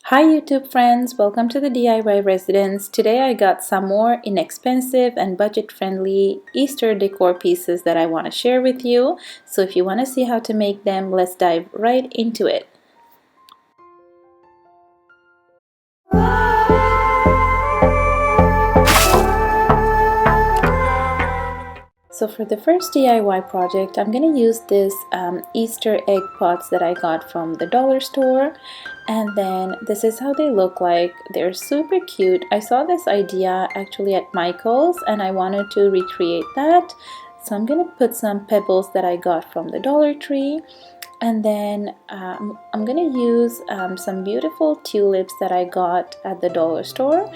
Hi YouTube friends, welcome to the DIY Residence. Today I got some more inexpensive and budget-friendly Easter decor pieces that I want to share with you. So if you want to see how to make them, let's dive right into it. So for the first DIY project, I'm going to use this Easter egg pots that I got from the dollar store. And then this is how they look like. They're super cute. I saw this idea actually at Michael's and I wanted to recreate that. So I'm going to put some pebbles that I got from the Dollar Tree. And then I'm gonna use some beautiful tulips that I got at the dollar store.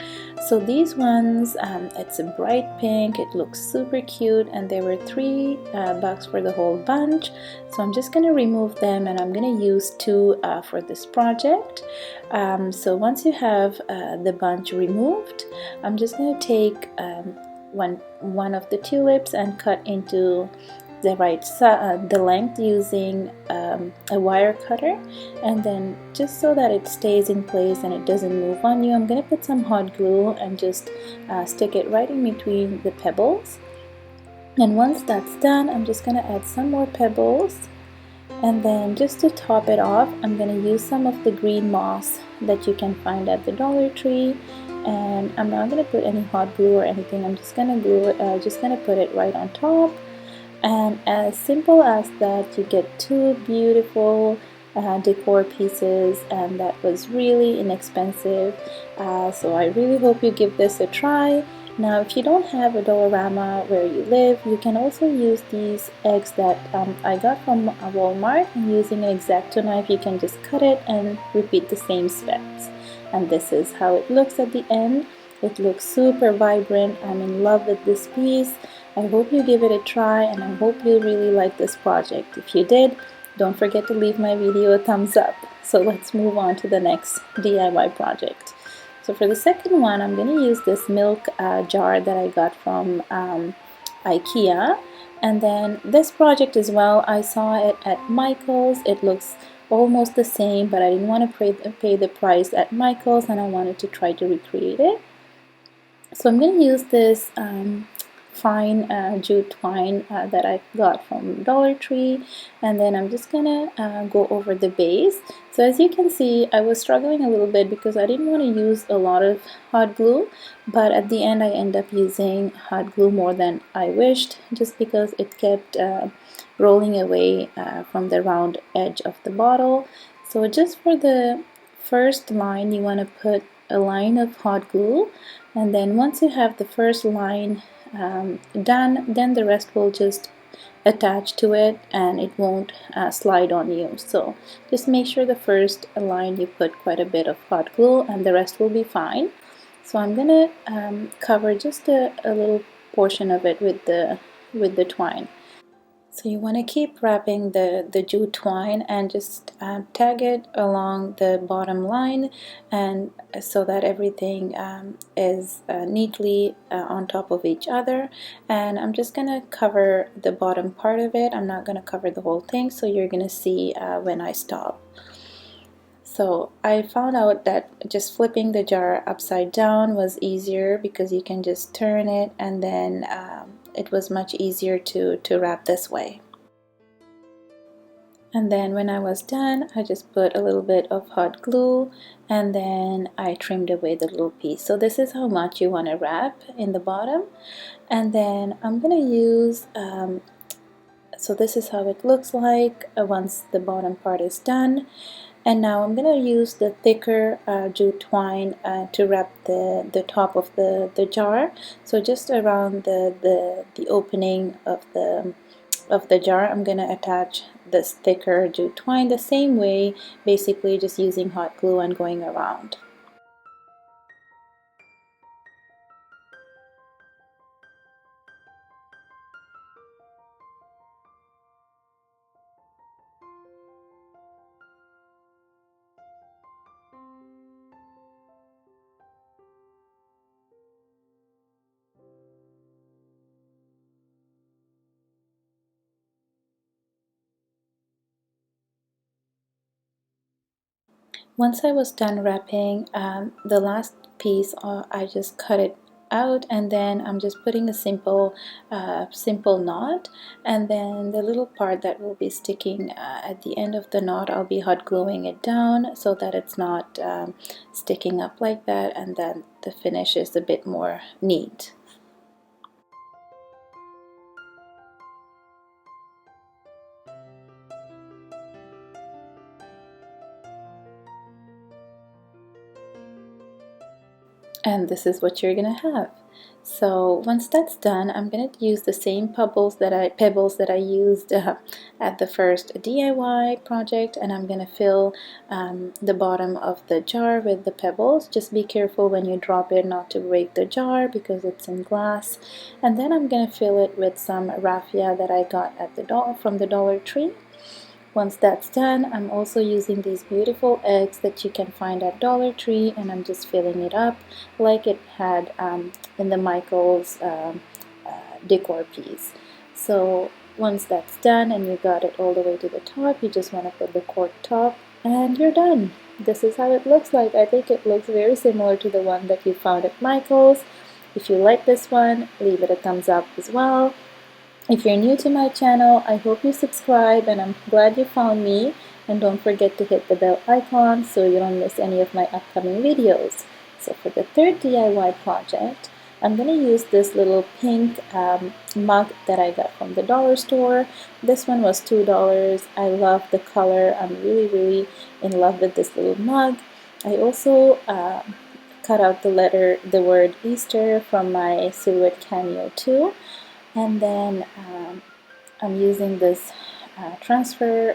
So these ones, it's a bright pink, it looks super cute, and there were $3 for the whole bunch. So I'm just gonna remove them and I'm gonna use two for this project. So once you have the bunch removed, I'm just gonna take one of the tulips and cut into the length using a wire cutter, and then just so that it stays in place and it doesn't move on you, I'm going to put some hot glue and just stick it right in between the pebbles. And once that's done, I'm just going to add some more pebbles, and then just to top it off, I'm going to use some of the green moss that you can find at the Dollar Tree. And I'm not going to put any hot glue or anything. I'm just going to glue it, just going to put it right on top. And as simple as that, you get two beautiful decor pieces, and that was really inexpensive. So I really hope you give this a try. Now if you don't have a Dollarama where you live, you can also use these eggs that I got from Walmart, and using an X-Acto knife you can just cut it and repeat the same steps. And this is how it looks at the end. It looks super vibrant. I'm in love with this piece. I hope you give it a try, and I hope you really like this project. If you did, don't forget to leave my video a thumbs up. So let's move on to the next DIY project. So for the second one, I'm going to use this milk jar that I got from IKEA. And then this project as well, I saw it at Michael's. It looks almost the same, but I didn't want to pay the price at Michael's, and I wanted to try to recreate it. So I'm going to use this fine jute twine that I got from Dollar Tree, and then I'm just gonna go over the base. So as you can see, I was struggling a little bit because I didn't want to use a lot of hot glue, but at the end I end up using hot glue more than I wished, just because it kept rolling away from the round edge of the bottle. So just for the first line, you want to put a line of hot glue, and then once you have the first line done, then the rest will just attach to it and it won't slide on you. So just make sure the first line you put quite a bit of hot glue, and the rest will be fine. So I'm gonna cover just a little portion of it with the twine. So you want to keep wrapping the jute twine and just tag it along the bottom line, and so that everything is neatly on top of each other. And I'm just going to cover the bottom part of it. I'm not going to cover the whole thing, so you're going to see when I stop. So I found out that just flipping the jar upside down was easier because you can just turn it, and then it was much easier to wrap this way. And then when I was done, I just put a little bit of hot glue, and then I trimmed away the little piece. So this is how much you want to wrap in the bottom. And then I'm going to use, so this is how it looks like once the bottom part is done. And now I'm going to use the thicker jute twine to wrap the top of the jar. So just around the opening of the jar, I'm going to attach this thicker jute twine the same way, basically just using hot glue and going around. Once I was done wrapping, the last piece, I just cut it out, and then I'm just putting a simple knot, and then the little part that will be sticking at the end of the knot, I'll be hot gluing it down so that it's not sticking up like that, and then the finish is a bit more neat. And this is what you're gonna have. So once that's done, I'm gonna use the same pebbles that I used at the first DIY project, and I'm gonna fill the bottom of the jar with the pebbles. Just be careful when you drop it not to break the jar because it's in glass. And then I'm gonna fill it with some raffia that I got at from the Dollar Tree. Once that's done, I'm also using these beautiful eggs that you can find at Dollar Tree, and I'm just filling it up like it had in the Michaels decor piece. So once that's done and you got it all the way to the top, you just want to put the cork top and you're done. This is how it looks like. I think it looks very similar to the one that you found at Michaels. If you like this one, leave it a thumbs up as well. If you're new to my channel, I hope you subscribe, and I'm glad you found me. And don't forget to hit the bell icon so you don't miss any of my upcoming videos. So for the third DIY project, I'm going to use this little pink mug that I got from the dollar store. This one was $2. I love the color. I'm really in love with this little mug. I also cut out the word Easter from my silhouette cameo too. And then I'm using this transfer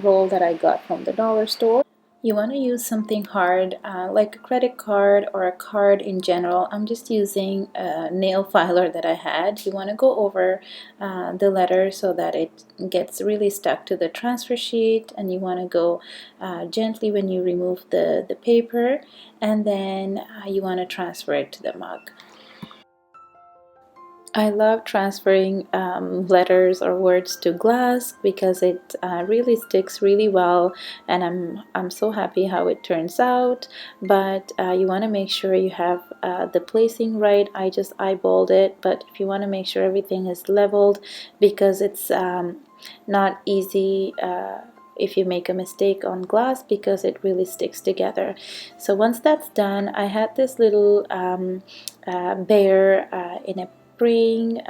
roll that I got from the dollar store. You want to use something hard like a credit card or a card in general. I'm just using a nail filer that I had. You want to go over the letter so that it gets really stuck to the transfer sheet, and you want to go gently when you remove the paper, and then you want to transfer it to the mug. I love transferring letters or words to glass because it really sticks really well, and I'm so happy how it turns out. But you want to make sure you have the placing right. I just eyeballed it, but if you want to make sure everything is leveled, because it's not easy if you make a mistake on glass, because it really sticks together. So once that's done, I had this little bear in a praying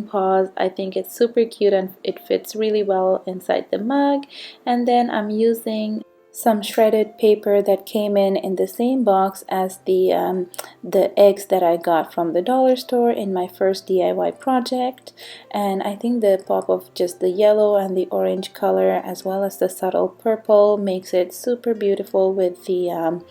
pause. I think it's super cute and it fits really well inside the mug. And then I'm using some shredded paper that came in the same box as the eggs that I got from the dollar store in my first DIY project. And I think the pop of just the yellow and the orange color, as well as the subtle purple, makes it super beautiful with the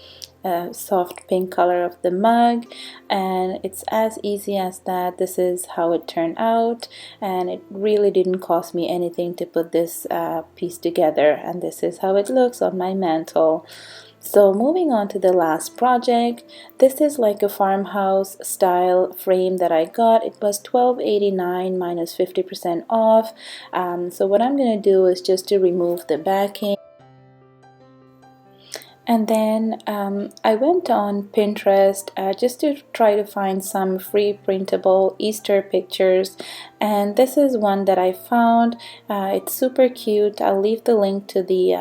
soft pink color of the mug. And it's as easy as that. This is how it turned out, and it really didn't cost me anything to put this piece together, and this is how it looks on my mantle. So moving on to the last project, this is like a farmhouse style frame that I got. It was $12.89 minus 50% off. So what I'm going to do is just to remove the backing. And then I went on Pinterest just to try to find some free printable Easter pictures, and this is one that I found. It's super cute. I'll leave the link to the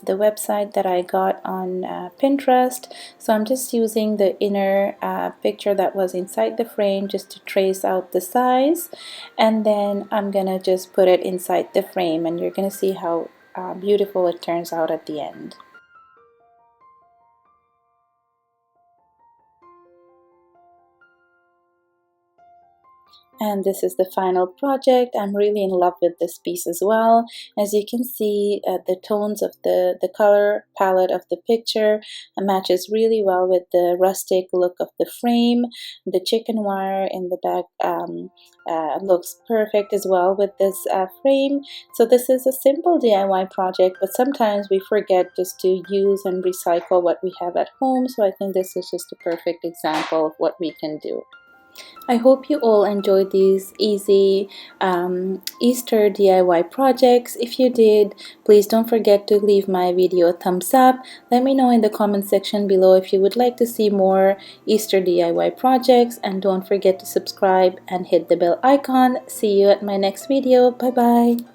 website that I got on Pinterest. So I'm just using the inner picture that was inside the frame just to trace out the size, and then I'm gonna just put it inside the frame, and you're gonna see how beautiful it turns out at the end. And this is the final project. I'm really in love with this piece as well. As you can see, the tones of the color palette of the picture matches really well with the rustic look of the frame. The chicken wire in the back looks perfect as well with this frame. So this is a simple DIY project, but sometimes we forget just to use and recycle what we have at home. So I think this is just a perfect example of what we can do. I hope you all enjoyed these easy Easter DIY projects. If you did, please don't forget to leave my video a thumbs up. Let me know in the comment section below if you would like to see more Easter DIY projects, and don't forget to subscribe and hit the bell icon. See you at my next video. Bye bye.